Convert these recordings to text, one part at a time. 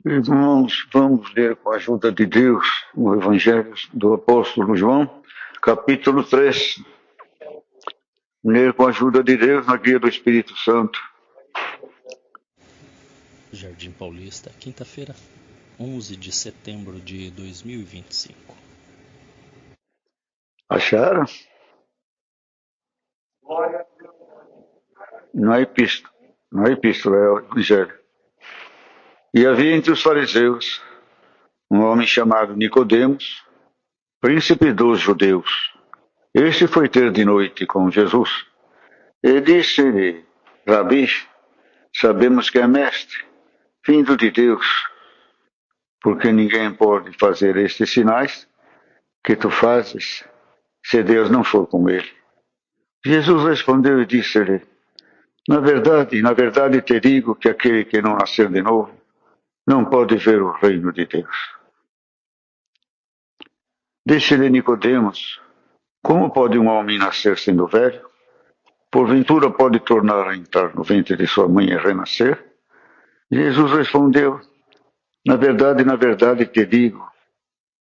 Irmãos, vamos ler com a ajuda de Deus o Evangelho do Apóstolo João, capítulo 3. Ler com a ajuda de Deus na guia do Espírito Santo. Jardim Paulista, quinta-feira, 11 de setembro de 2025. Acharam? Não é epístola, é o Evangelho. E havia entre os fariseus um homem chamado Nicodemos, príncipe dos judeus. Este foi ter de noite com Jesus. E disse-lhe: Rabi, sabemos que é mestre, vindo de Deus, porque ninguém pode fazer estes sinais que tu fazes, se Deus não for com ele. Jesus respondeu e disse-lhe: na verdade te digo que aquele que não nascer de novo não pode ver o reino de Deus. Disse-lhe Nicodemos: como pode um homem nascer sendo velho? Porventura pode tornar a entrar no ventre de sua mãe e renascer? Jesus respondeu: na verdade te digo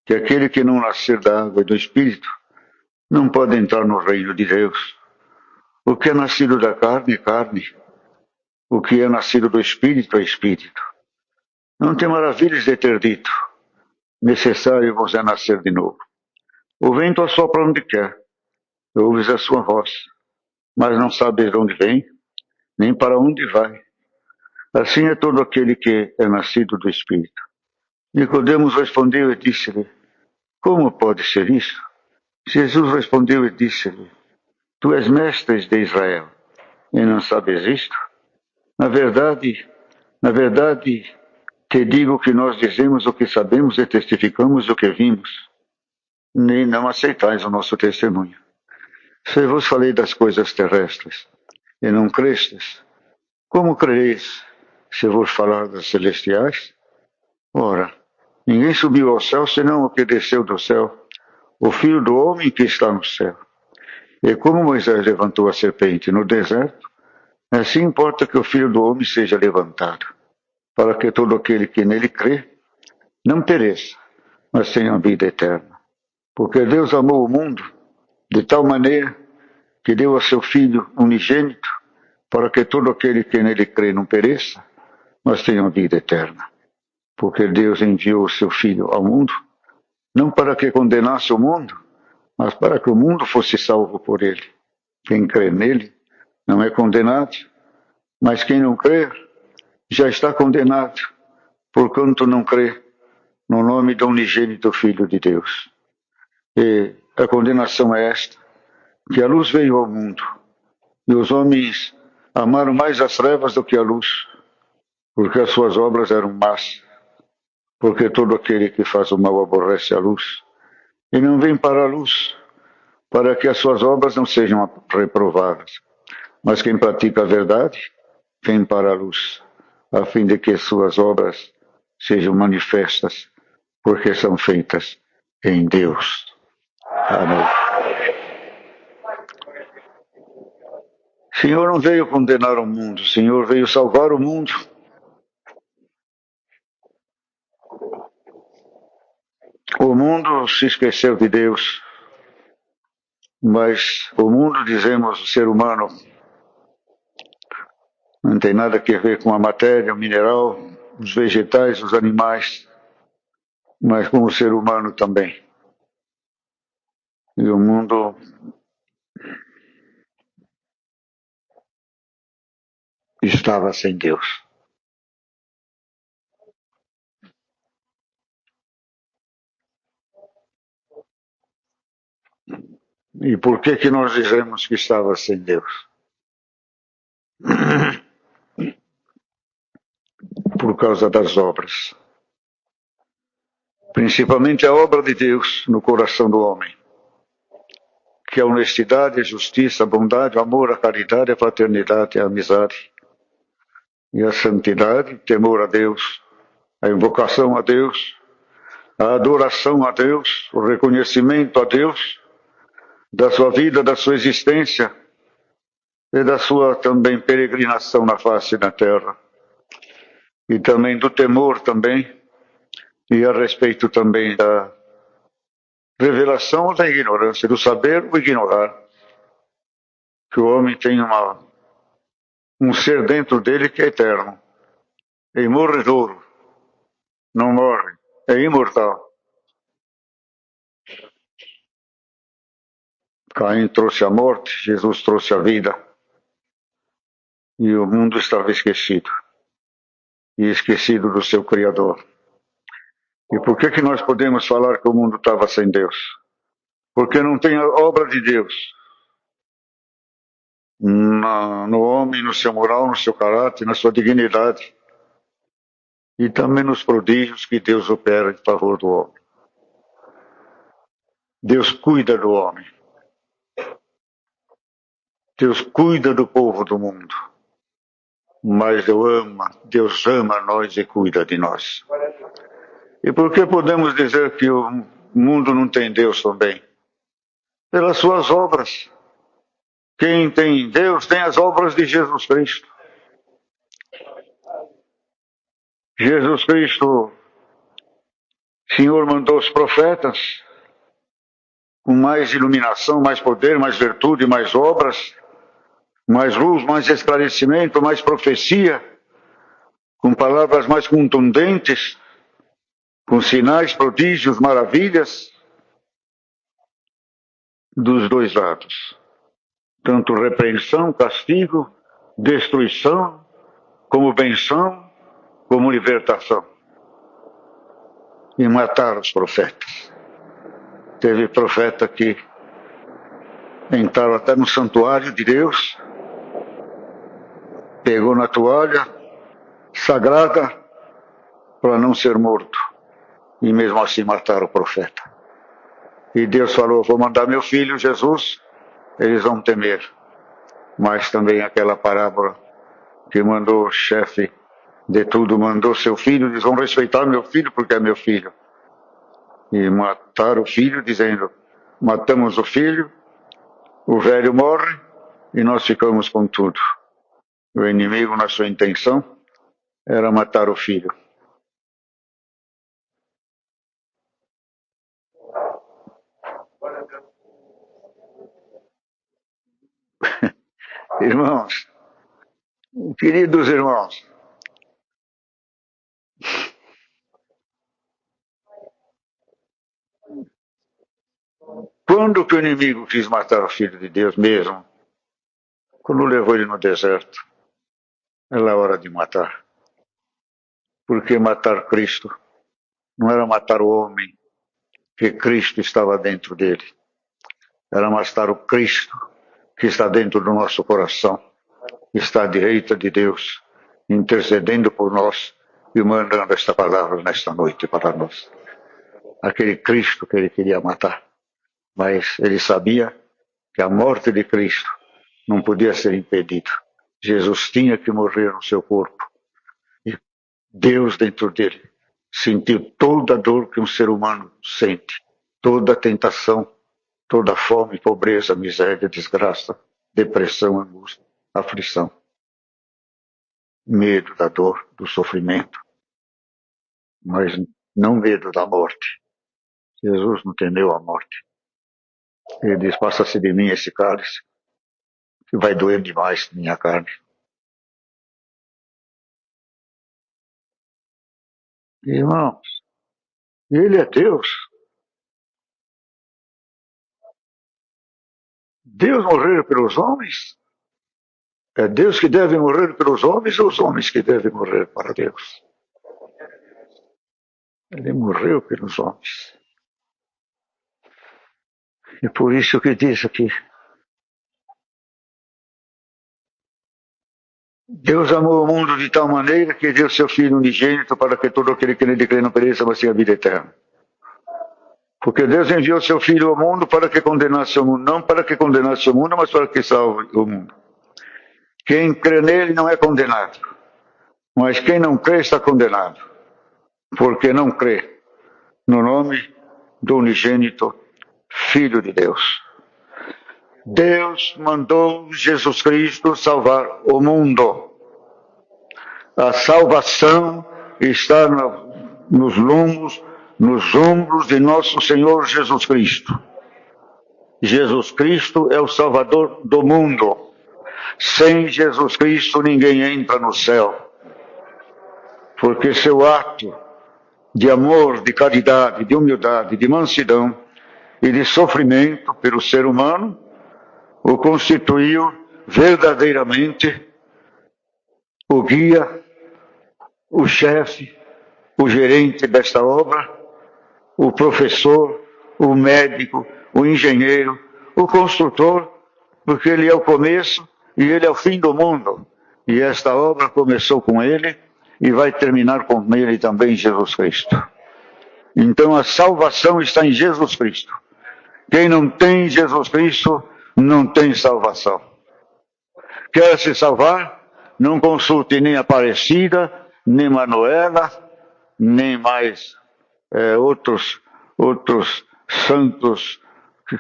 que aquele que não nascer da água e do Espírito não pode entrar no reino de Deus. O que é nascido da carne é carne, o que é nascido do Espírito é Espírito. Não te maravilhes de ter dito: necessário vos é nascer de novo. O vento assopra onde quer, ouves a sua voz, mas não sabes de onde vem, nem para onde vai. Assim é todo aquele que é nascido do Espírito. Nicodemos respondeu e disse-lhe: como pode ser isso? Jesus respondeu e disse-lhe: tu és mestre de Israel, e não sabes isto? Na verdade, te digo que nós dizemos o que sabemos e testificamos o que vimos, nem não aceitais o nosso testemunho. Se vos falei das coisas terrestres e não crestes, como crereis se vos falar das celestiais? Ora, ninguém subiu ao céu senão o que desceu do céu, o Filho do homem que está no céu. E como Moisés levantou a serpente no deserto, assim importa que o Filho do homem seja levantado, para que todo aquele que nele crê não pereça, mas tenha vida eterna. Porque Deus amou o mundo de tal maneira que deu a seu Filho unigênito, para que todo aquele que nele crê não pereça, mas tenha vida eterna. Porque Deus enviou o seu Filho ao mundo, não para que condenasse o mundo, mas para que o mundo fosse salvo por ele. Quem crê nele não é condenado, mas quem não crer já está condenado, porquanto não crê no nome do unigênito Filho de Deus. E a condenação é esta: que a luz veio ao mundo, e os homens amaram mais as trevas do que a luz, porque as suas obras eram más. Porque todo aquele que faz o mal aborrece a luz, e não vem para a luz, para que as suas obras não sejam reprovadas. Mas quem pratica a verdade, vem para a luz, a fim de que suas obras sejam manifestas, porque são feitas em Deus. Amém. O Senhor não veio condenar o mundo, o Senhor veio salvar o mundo. O mundo se esqueceu de Deus, mas o mundo, dizemos, o ser humano, não tem nada a ver com a matéria, o mineral, os vegetais, os animais, mas com o ser humano também. E o mundo estava sem Deus. E por que nós dizemos que estava sem Deus? Por causa das obras. Principalmente a obra de Deus no coração do homem, que é a honestidade, a justiça, a bondade, o amor, a caridade, a fraternidade, a amizade. E a santidade, temor a Deus, a invocação a Deus, a adoração a Deus, o reconhecimento a Deus, da sua vida, da sua existência e da sua também peregrinação na face da terra. e também do temor também, e a respeito também da revelação ou da ignorância, do saber ou ignorar, que o homem tem um ser dentro dele que é eterno, é imorredouro, não morre, é imortal. Caim trouxe a morte, Jesus trouxe a vida, e o mundo estava esquecido, e esquecido do seu Criador. E por que nós podemos falar que o mundo estava sem Deus? Porque não tem a obra de Deus no homem, no seu moral, no seu caráter, na sua dignidade, e também nos prodígios que Deus opera em favor do homem. Deus cuida do homem. Deus cuida do povo do mundo. Mas Deus ama nós e cuida de nós. E por que podemos dizer que o mundo não tem Deus também? Pelas suas obras. Quem tem Deus tem as obras de Jesus Cristo. Jesus Cristo, o Senhor mandou os profetas com mais iluminação, mais poder, mais virtude, mais obras, mais luz, mais esclarecimento, mais profecia, com palavras mais contundentes, com sinais, prodígios, maravilhas, dos dois lados. Tanto repreensão, castigo, destruição, como benção, como libertação. E matar os profetas. Teve profeta que entraram até no santuário de Deus, pegou na toalha sagrada para não ser morto. E mesmo assim mataram o profeta. E Deus falou, vou mandar meu filho Jesus, eles vão temer. Mas também aquela parábola que mandou o chefe de tudo, mandou seu filho, eles vão respeitar meu filho porque é meu filho. E mataram o filho dizendo, matamos o filho, o velho morre e nós ficamos com tudo. O inimigo, na sua intenção, era matar o filho. Irmãos, queridos irmãos, quando que o inimigo quis matar o Filho de Deus mesmo? Quando levou ele no deserto. Era a hora de matar. Porque matar Cristo não era matar o homem, que Cristo estava dentro dele. Era matar o Cristo que está dentro do nosso coração, que está à direita de Deus, intercedendo por nós e mandando esta palavra nesta noite para nós. Aquele Cristo que ele queria matar. Mas ele sabia que a morte de Cristo não podia ser impedida. Jesus tinha que morrer no seu corpo. E Deus dentro dele sentiu toda a dor que um ser humano sente. Toda a tentação, toda a fome, pobreza, miséria, desgraça, depressão, angústia, aflição. Medo da dor, do sofrimento. Mas não medo da morte. Jesus não temeu a morte. Ele diz, passa-se de mim esse cálice, que vai doer demais minha carne. Irmãos, ele é Deus. Deus morrer pelos homens? É Deus que deve morrer pelos homens ou os homens que devem morrer para Deus? Ele morreu pelos homens. E por isso que diz aqui, Deus amou o mundo de tal maneira que deu seu Filho unigênito para que todo aquele que nele crê não pereça, mas tenha vida eterna. Porque Deus enviou seu Filho ao mundo para que condenasse o mundo, não para que condenasse o mundo, mas para que salve o mundo. Quem crê nele não é condenado, mas quem não crê está condenado, porque não crê no nome do unigênito Filho de Deus. Deus mandou Jesus Cristo salvar o mundo. A salvação está nos ombros de nosso Senhor Jesus Cristo. Jesus Cristo é o Salvador do mundo. Sem Jesus Cristo ninguém entra no céu. Porque seu ato de amor, de caridade, de humildade, de mansidão e de sofrimento pelo ser humano o constituiu verdadeiramente o guia, o chefe, o gerente desta obra, o professor, o médico, o engenheiro, o construtor, porque ele é o começo e ele é o fim do mundo. E esta obra começou com ele e vai terminar com ele também, Jesus Cristo. Então a salvação está em Jesus Cristo. Quem não tem Jesus Cristo não tem salvação. Quer se salvar? Não consulte nem Aparecida, nem Manuela, nem mais outros santos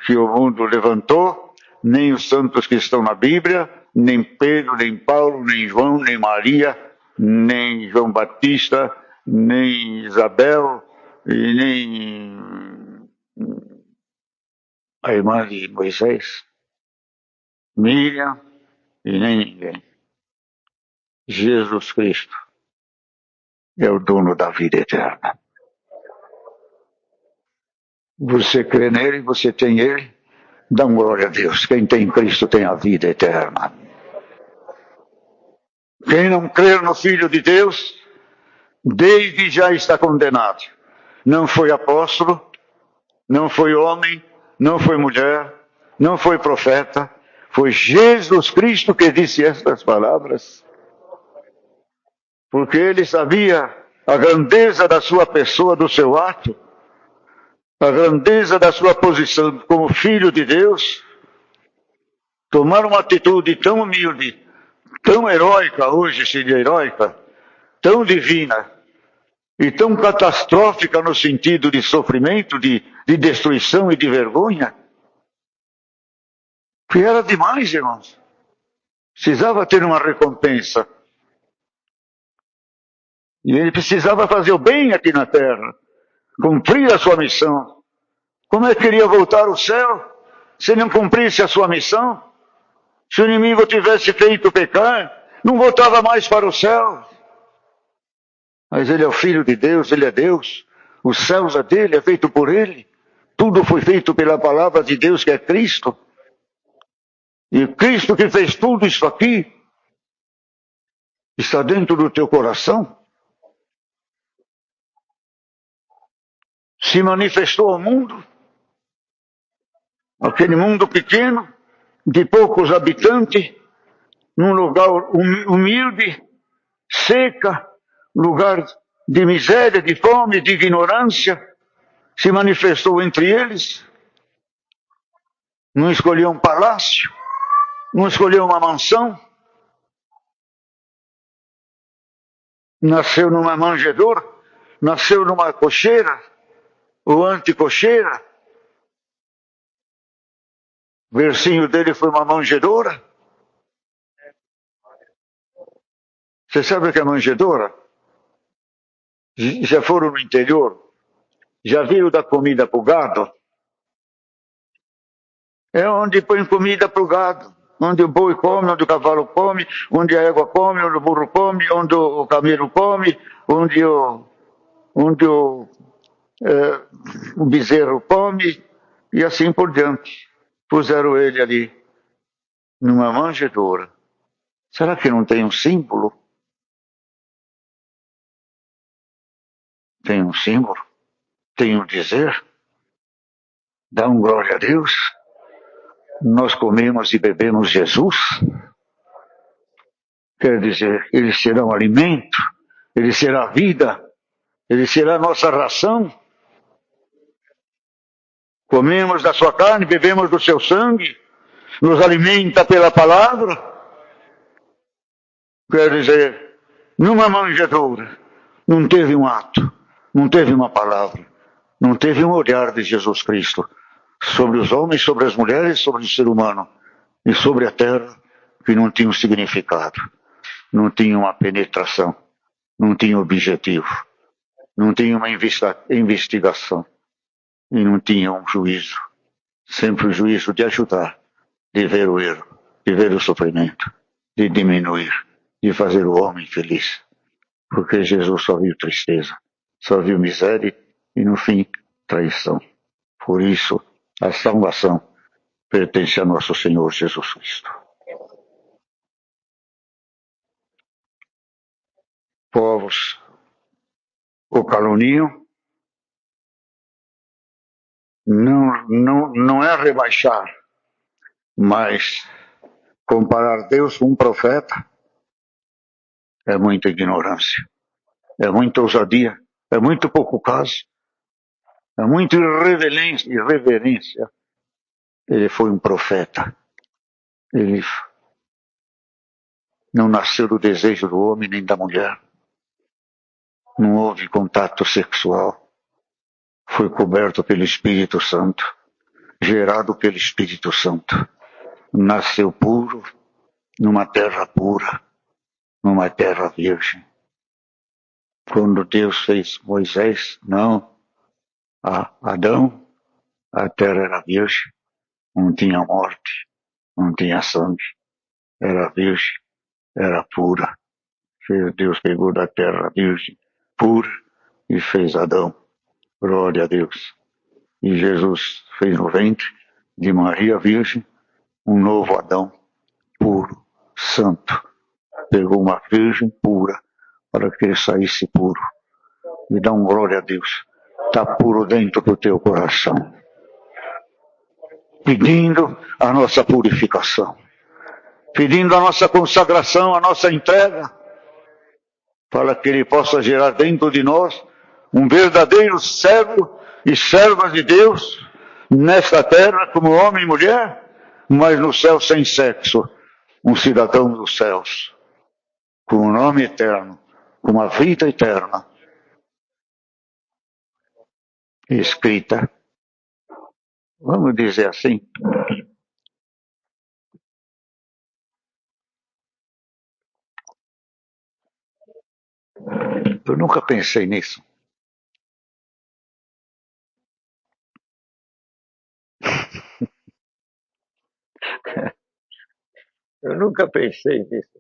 que o mundo levantou, nem os santos que estão na Bíblia, nem Pedro, nem Paulo, nem João, nem Maria, nem João Batista, nem Isabel, e nem a irmã de Moisés, Miriam, e nem ninguém. Jesus Cristo é o dono da vida eterna. Você crê nele, você tem ele, dá glória a Deus. Quem tem Cristo tem a vida eterna. Quem não crer no Filho de Deus, desde já está condenado. Não foi apóstolo, não foi homem, não foi mulher, não foi profeta, foi Jesus Cristo que disse estas palavras. Porque ele sabia a grandeza da sua pessoa, do seu ato, a grandeza da sua posição como Filho de Deus, tomar uma atitude tão humilde, tão heróica, hoje seria heróica, tão divina e tão catastrófica no sentido de sofrimento, de destruição e de vergonha, que era demais, irmãos. Precisava ter uma recompensa. E ele precisava fazer o bem aqui na terra, cumprir a sua missão. Como é que queria voltar ao céu se não cumprisse a sua missão? Se o inimigo tivesse feito pecar, não voltava mais para o céu. Mas ele é o Filho de Deus, ele é Deus. Os céus é dele, é feito por ele. Tudo foi feito pela palavra de Deus, que é Cristo. E Cristo que fez tudo isso aqui está dentro do teu coração. Se manifestou ao mundo, aquele mundo pequeno, de poucos habitantes, num lugar humilde, seca, lugar de miséria, de fome, de ignorância, se manifestou entre eles. Não escolheu um palácio, não escolheu uma mansão, nasceu numa manjedoura, nasceu numa cocheira, ou anticocheira. O versinho dele foi uma manjedoura. Você sabe o que é manjedoura? Já foram no interior? Já viram dar comida para o gado? É onde põe comida para o gado. Onde o boi come, onde o cavalo come, onde a égua come, onde o burro come, onde o camelo come, onde o bezerro come, e assim por diante. Puseram ele ali, numa manjedoura. Será que não tem um símbolo? Tem um símbolo? Tem um dizer? Dá um glória a Deus. Nós comemos e bebemos Jesus. Quer dizer, ele será um alimento, ele será a vida, ele será a nossa ração. Comemos da sua carne, bebemos do seu sangue, nos alimenta pela palavra. Quer dizer, numa manjedoura, não teve um ato, não teve uma palavra, não teve um olhar de Jesus Cristo sobre os homens, sobre as mulheres, sobre o ser humano e sobre a terra, que não tinha um significado, não tinha uma penetração. não tinha objetivo, não tinha uma investigação e não tinha um juízo. Sempre o juízo de ajudar, de ver o erro, de ver o sofrimento, de diminuir, de fazer o homem feliz. Porque Jesus só viu tristeza, só viu miséria e, no fim, traição. Por isso, a salvação pertence a nosso Senhor Jesus Cristo. Povos o caluniam, não é rebaixar, mas comparar Deus com um profeta é muita ignorância, é muita ousadia, é muito pouco caso, é muita irreverência. Ele foi um profeta. Ele não nasceu do desejo do homem nem da mulher. Não houve contato sexual. Foi coberto pelo Espírito Santo, gerado pelo Espírito Santo. Nasceu puro, numa terra pura, numa terra virgem. Quando Deus fez Moisés, não, Adão, a terra era virgem, não tinha morte, não tinha sangue, era virgem, era pura. Deus pegou da terra virgem, pura, e fez Adão. Glória a Deus. E Jesus fez no ventre de Maria Virgem um novo Adão, puro, santo. Pegou uma virgem pura para que ele saísse puro. E dá um glória a Deus. Está puro dentro do teu coração. Pedindo a nossa purificação. Pedindo a nossa consagração, a nossa entrega. Para que ele possa gerar dentro de nós um verdadeiro servo e serva de Deus, nesta terra como homem e mulher, mas no céu sem sexo, um cidadão dos céus, com um nome eterno, com uma vida eterna, escrita, vamos dizer assim, eu nunca pensei nisso. Eu nunca pensei nisso.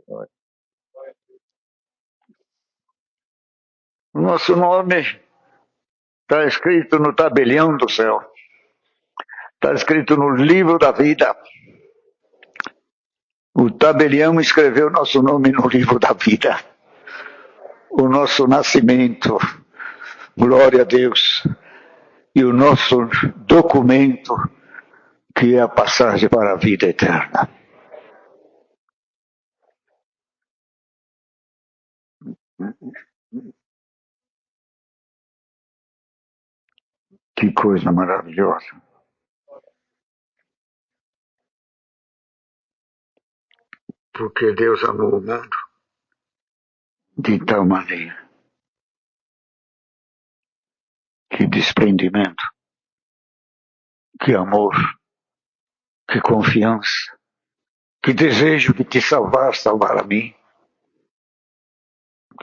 O nosso nome está escrito no tabelião do céu. Está escrito no livro da vida. O tabelião escreveu nosso nome no livro da vida. O nosso nascimento, glória a Deus. E o nosso documento, que é a passagem para a vida eterna. Que coisa maravilhosa. Porque Deus amou o mundo de tal maneira. Que desprendimento, que amor, que confiança, que desejo de te salvar a mim.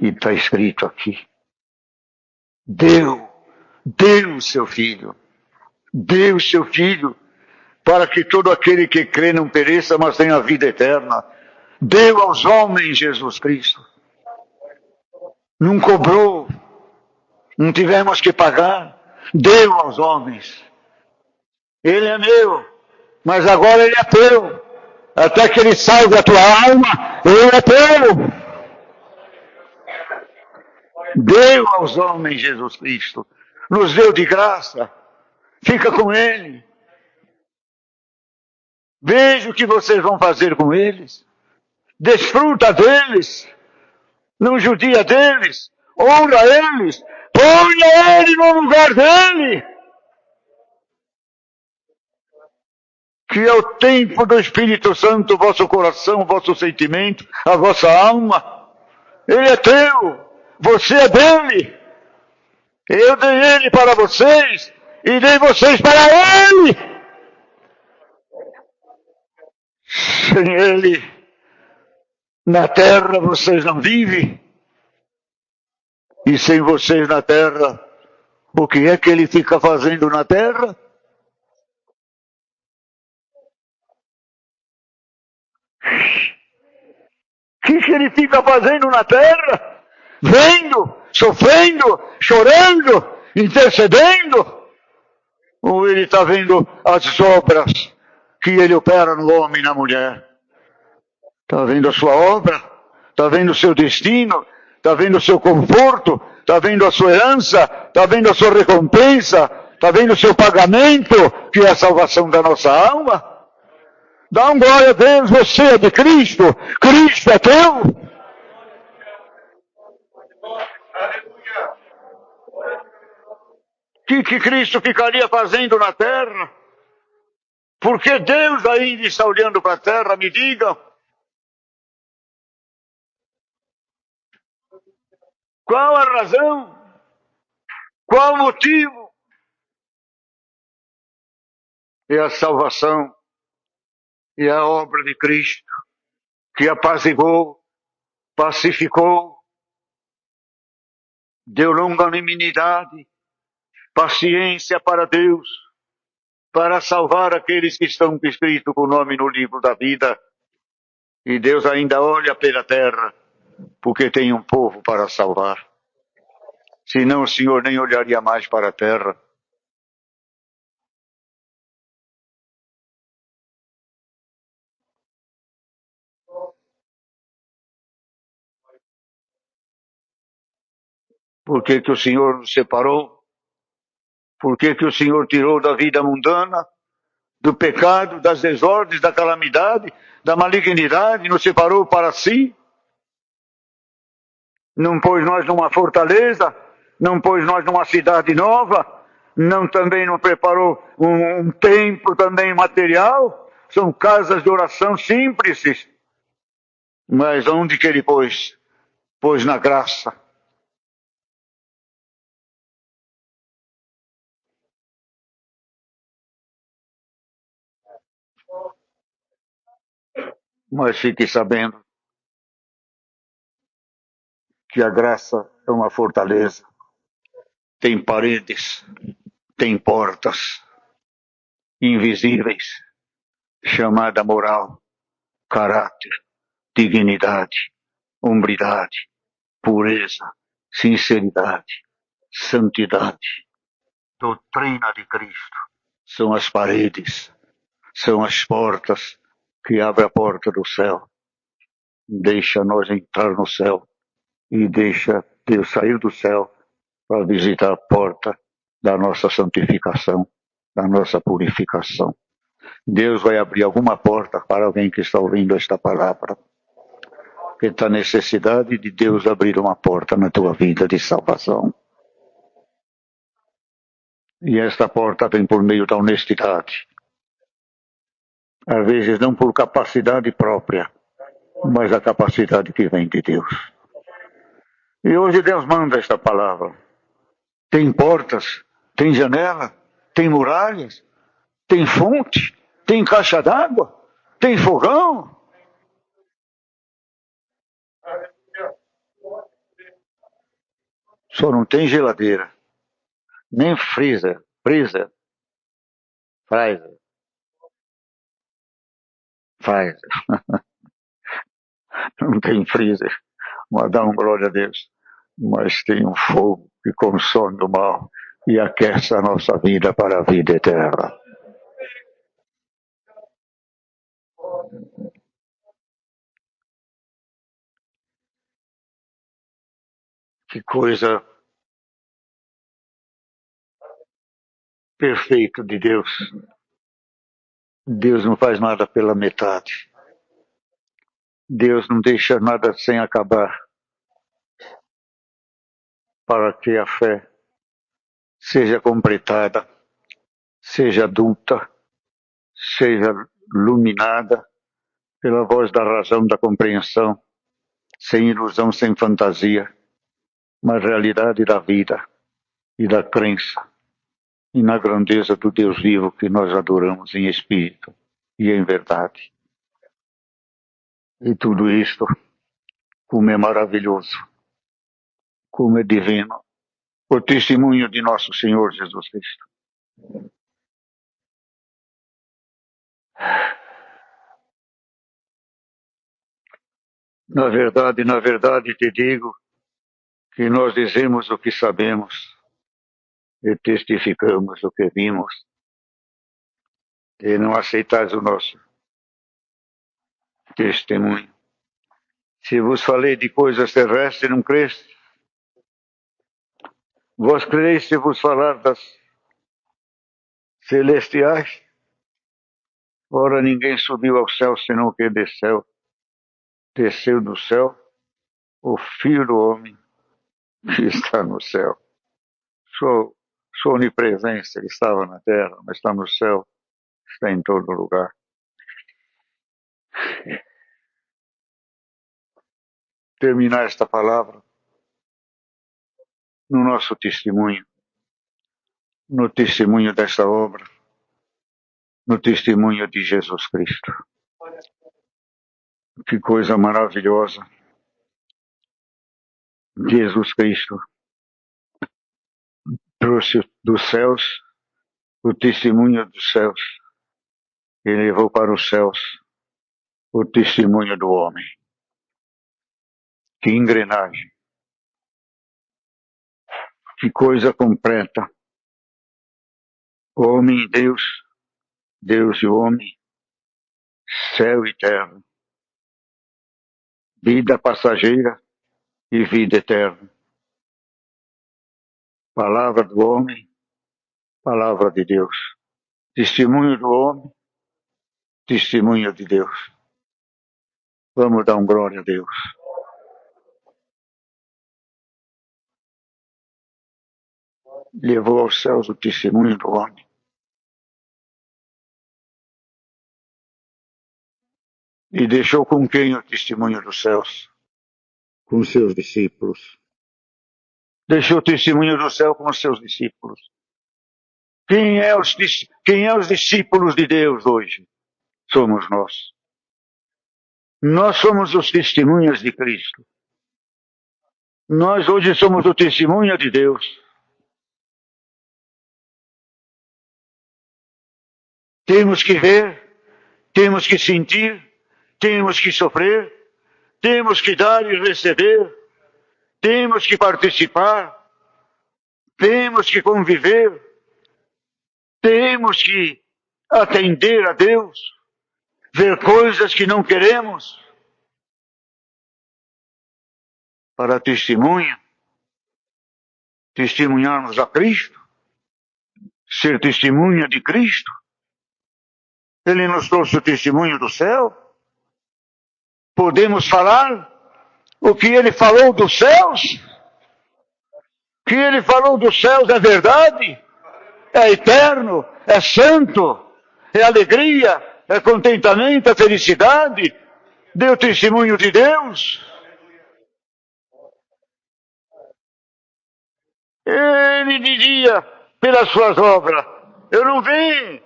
E está escrito aqui. Deu o seu filho, para que todo aquele que crê não pereça, mas tenha a vida eterna. Deu aos homens Jesus Cristo. Não cobrou, não tivemos que pagar. Deu aos homens. Ele é meu, mas agora ele é teu. Até que ele salve a tua alma, ele é teu. Deu aos homens Jesus Cristo. Nos deu de graça. Fica com ele. Veja o que vocês vão fazer com eles. Desfruta deles. Não judia deles. Honra eles. Ponha ele no lugar dele. Que é o tempo do Espírito Santo, o vosso coração, o vosso sentimento, a vossa alma. Ele é teu. Você é dele. Eu dei ele para vocês e dei vocês para ele. Sem ele, na terra vocês não vivem. E sem vocês na terra, o que é que ele fica fazendo na terra? O que ele fica fazendo na terra? Vendo, sofrendo, chorando, intercedendo? Ou ele está vendo as obras que ele opera no homem e na mulher? Está vendo a sua obra? Está vendo o seu destino? Está vendo o seu conforto? Está vendo a sua herança? Está vendo a sua recompensa? Está vendo o seu pagamento, que é a salvação da nossa alma? Dá um glória a Deus, você é de Cristo, Cristo é teu. O que Cristo ficaria fazendo na terra? Porque Deus ainda está olhando para a terra, me digam. Qual a razão? Qual o motivo? É a salvação, é a obra de Cristo, que apaziguou, pacificou, deu longanimidade, paciência para Deus, para salvar aqueles que estão escritos com o nome no livro da vida. E Deus ainda olha pela terra, porque tem um povo para salvar. Senão o Senhor nem olharia mais para a terra. Por que o Senhor nos separou? Por que o Senhor tirou da vida mundana, do pecado, das desordens, da calamidade, da malignidade, nos separou para si? Não pôs nós numa fortaleza, não pôs nós numa cidade nova, também não preparou um templo também material, são casas de oração simples. Mas onde que ele pôs? Pôs na graça. Mas fique sabendo que a graça é uma fortaleza. Tem paredes, tem portas invisíveis, chamada moral, caráter, dignidade, hombridade, pureza, sinceridade, santidade, doutrina de Cristo. São as paredes, são as portas que abrem a porta do céu. Deixa nós entrar no céu e deixa Deus sair do céu para visitar a porta da nossa santificação, da nossa purificação. Deus vai abrir alguma porta para alguém que está ouvindo esta palavra, que está necessidade de Deus abrir uma porta na tua vida de salvação. E esta porta vem por meio da honestidade. Às vezes não por capacidade própria, mas a capacidade que vem de Deus. E hoje Deus manda esta palavra. Tem portas, tem janela, tem muralhas, tem fonte, tem caixa d'água, tem fogão. Só não tem geladeira, nem freezer. Não tem freezer, mas dá um glória a Deus. Mas tem um fogo que consome o mal e aquece a nossa vida para a vida eterna. Que coisa perfeita de Deus. Deus não faz nada pela metade. Deus não deixa nada sem acabar, para que a fé seja completada, seja adulta, seja iluminada pela voz da razão, da compreensão, sem ilusão, sem fantasia, mas realidade da vida e da crença, e na grandeza do Deus vivo que nós adoramos em espírito e em verdade. E tudo isto, como é maravilhoso, Como é divino o testemunho de nosso Senhor Jesus Cristo. Na verdade te digo que nós dizemos o que sabemos e testificamos o que vimos, e não aceitais o nosso testemunho. Se vos falei de coisas terrestres, não creste? Vós creis se vos falar das celestiais? Ora, ninguém subiu ao céu, senão o que desceu do céu, o Filho do Homem que está no céu. Sua onipresença, ele estava na terra, mas está no céu, está em todo lugar. Terminar esta palavra no nosso testemunho, no testemunho desta obra, no testemunho de Jesus Cristo. Que coisa maravilhosa! Jesus Cristo trouxe dos céus o testemunho dos céus e levou para os céus o testemunho do homem. Que engrenagem! Que coisa completa! Homem e Deus, Deus e homem, céu e terra, vida passageira e vida eterna. Palavra do homem, palavra de Deus. Testemunho do homem, testemunho de Deus. Vamos dar glória a Deus. Levou aos céus o testemunho do homem. E deixou com quem o testemunho dos céus? Com seus discípulos. Deixou o testemunho do céu com os seus discípulos. Quem é os discípulos de Deus hoje? Somos nós. Nós somos os testemunhas de Cristo. Nós hoje somos o testemunho de Deus. Temos que ver, temos que sentir, temos que sofrer, temos que dar e receber, temos que participar, temos que conviver, temos que atender a Deus, ver coisas que não queremos, para testemunharmos a Cristo, ser testemunha de Cristo. Ele nos trouxe o testemunho do céu. Podemos falar o que ele falou dos céus? O que ele falou dos céus é verdade, é eterno, é santo, é alegria, é contentamento, é felicidade. Deu testemunho de Deus. Ele dizia pelas suas obras: eu não vim,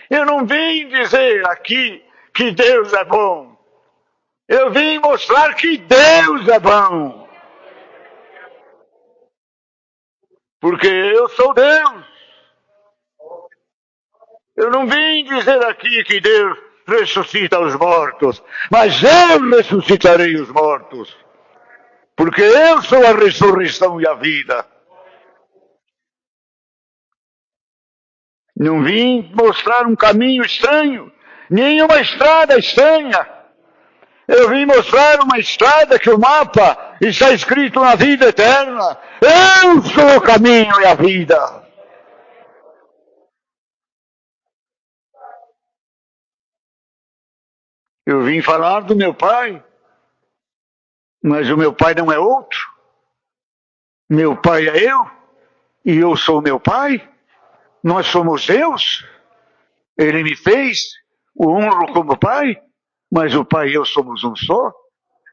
eu não vim dizer aqui que Deus é bom. Eu vim mostrar que Deus é bom. Porque eu sou Deus. Eu não vim dizer aqui que Deus ressuscita os mortos, mas eu ressuscitarei os mortos. Porque eu sou a ressurreição e a vida. Não vim mostrar um caminho estranho, nem uma estrada estranha. Eu vim mostrar uma estrada que o mapa está escrito na vida eterna. Eu sou o caminho e a vida. Eu vim falar do meu pai, mas o meu pai não é outro. Meu pai é eu, e eu sou meu pai. Nós somos Deus. Ele me fez, o honro como pai, mas o pai e eu somos um só.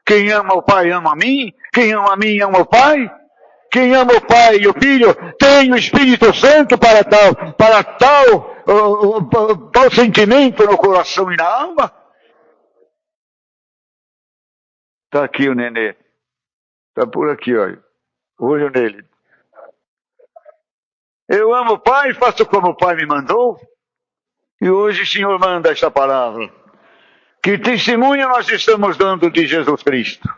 Quem ama o pai ama a mim, quem ama a mim ama o pai. Quem ama o pai e o filho tem o Espírito Santo para tal sentimento no coração e na alma. Tá aqui o nenê. Tá por aqui, olha. Olho nele. Eu amo o Pai, faço como o Pai me mandou. E hoje o Senhor manda esta palavra. Que testemunho nós estamos dando de Jesus Cristo?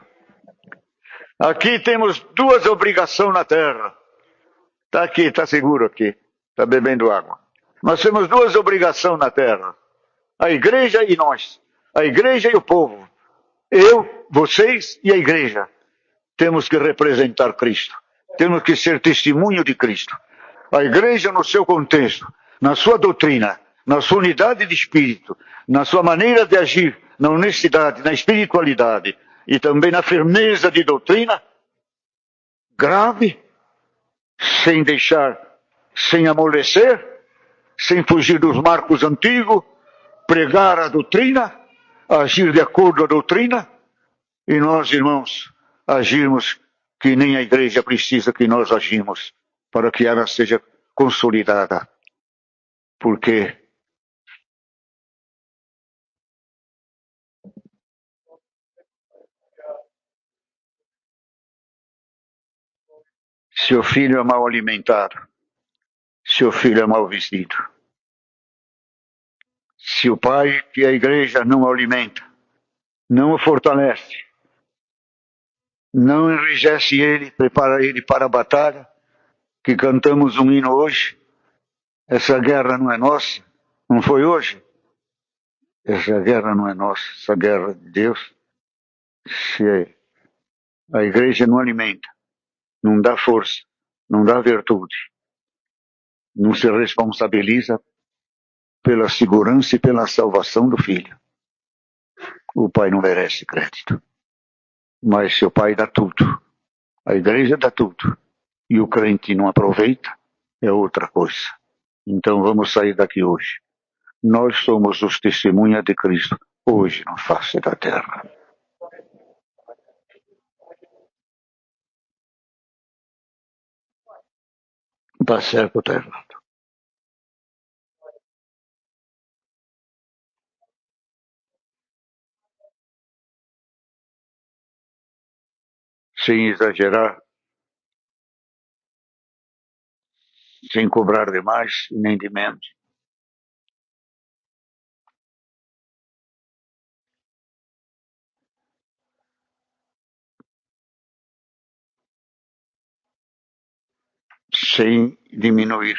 Aqui temos duas obrigações na terra. Está aqui, está seguro aqui. Está bebendo água. Nós temos duas obrigações na terra. A igreja e nós. A igreja e o povo. Eu, vocês e a igreja. Temos que representar Cristo. Temos que ser testemunho de Cristo. A igreja no seu contexto, na sua doutrina, na sua unidade de espírito, na sua maneira de agir, na honestidade, na espiritualidade e também na firmeza de doutrina, grave, sem deixar, sem amolecer, sem fugir dos marcos antigos, pregar a doutrina, agir de acordo à doutrina, e nós, irmãos, agirmos que nem a igreja precisa que nós agimos, para que ela seja consolidada. Porque seu filho é mal alimentado, seu filho é mal vestido. Se o pai que a igreja não o alimenta, não o fortalece, não enrijece ele, prepara ele para a batalha, que cantamos um hino hoje, essa guerra não é nossa, não foi hoje. Essa guerra não é nossa, essa guerra é de Deus. Se a igreja não alimenta, não dá força, não dá virtude, não se responsabiliza pela segurança e pela salvação do filho, o pai não merece crédito. Mas se o pai dá tudo, a igreja dá tudo, e o crente não aproveita, é outra coisa. Então vamos sair daqui hoje. Nós somos os testemunhas de Cristo, hoje na face da terra. Tá certo, tá errado. Sem exagerar, sem cobrar de mais nem de menos. Sem diminuir.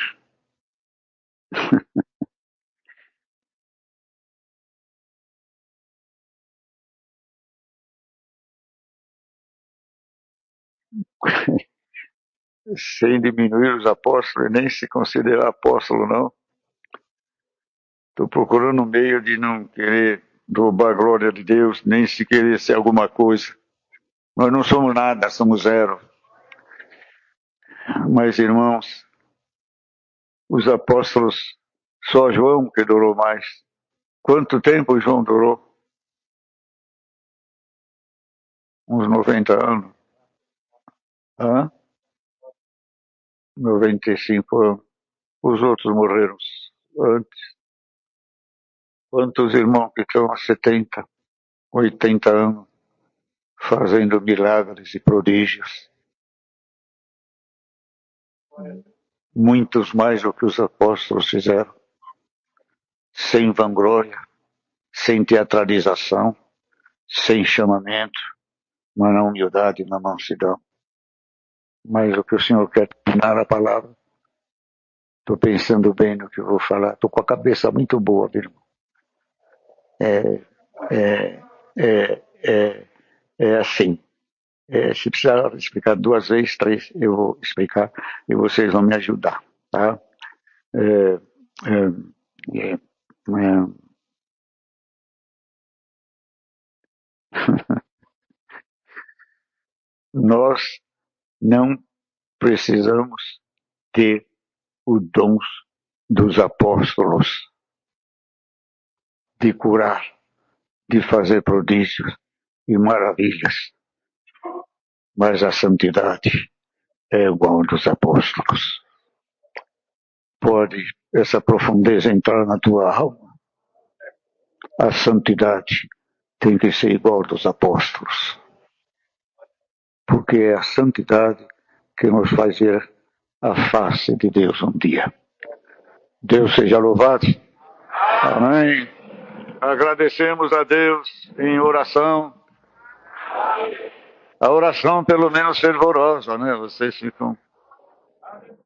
Sem diminuir os apóstolos, nem se considerar apóstolo, não. Estou procurando um meio de não querer roubar a glória de Deus, nem se querer ser alguma coisa. Nós não somos nada, somos zero. Mas, irmãos, os apóstolos, só João que durou mais. Quanto tempo João durou? Uns 90 anos. Hã? 95 anos. Os outros morreram antes. Quantos irmãos que estão há 70, 80 anos fazendo milagres e prodígios? Muitos mais do que os apóstolos fizeram. Sem vanglória, sem teatralização, sem chamamento, mas na humildade e na mansidão. Mas o que o Senhor quer terminar a palavra, estou pensando bem no que eu vou falar, estou com a cabeça muito boa, meu irmão. É assim. Se precisar explicar 2 vezes, 3, eu vou explicar e vocês vão me ajudar, tá? Nós não precisamos ter os dons dos apóstolos de curar, de fazer prodígios e maravilhas, mas a santidade é igual dos apóstolos. Pode essa profundeza entrar na tua alma? A santidade tem que ser igual dos apóstolos. porque é a santidade que nos faz ver a face de Deus um dia. Deus seja louvado. Amém. Agradecemos a Deus em oração. A oração pelo menos fervorosa, né? Vocês ficam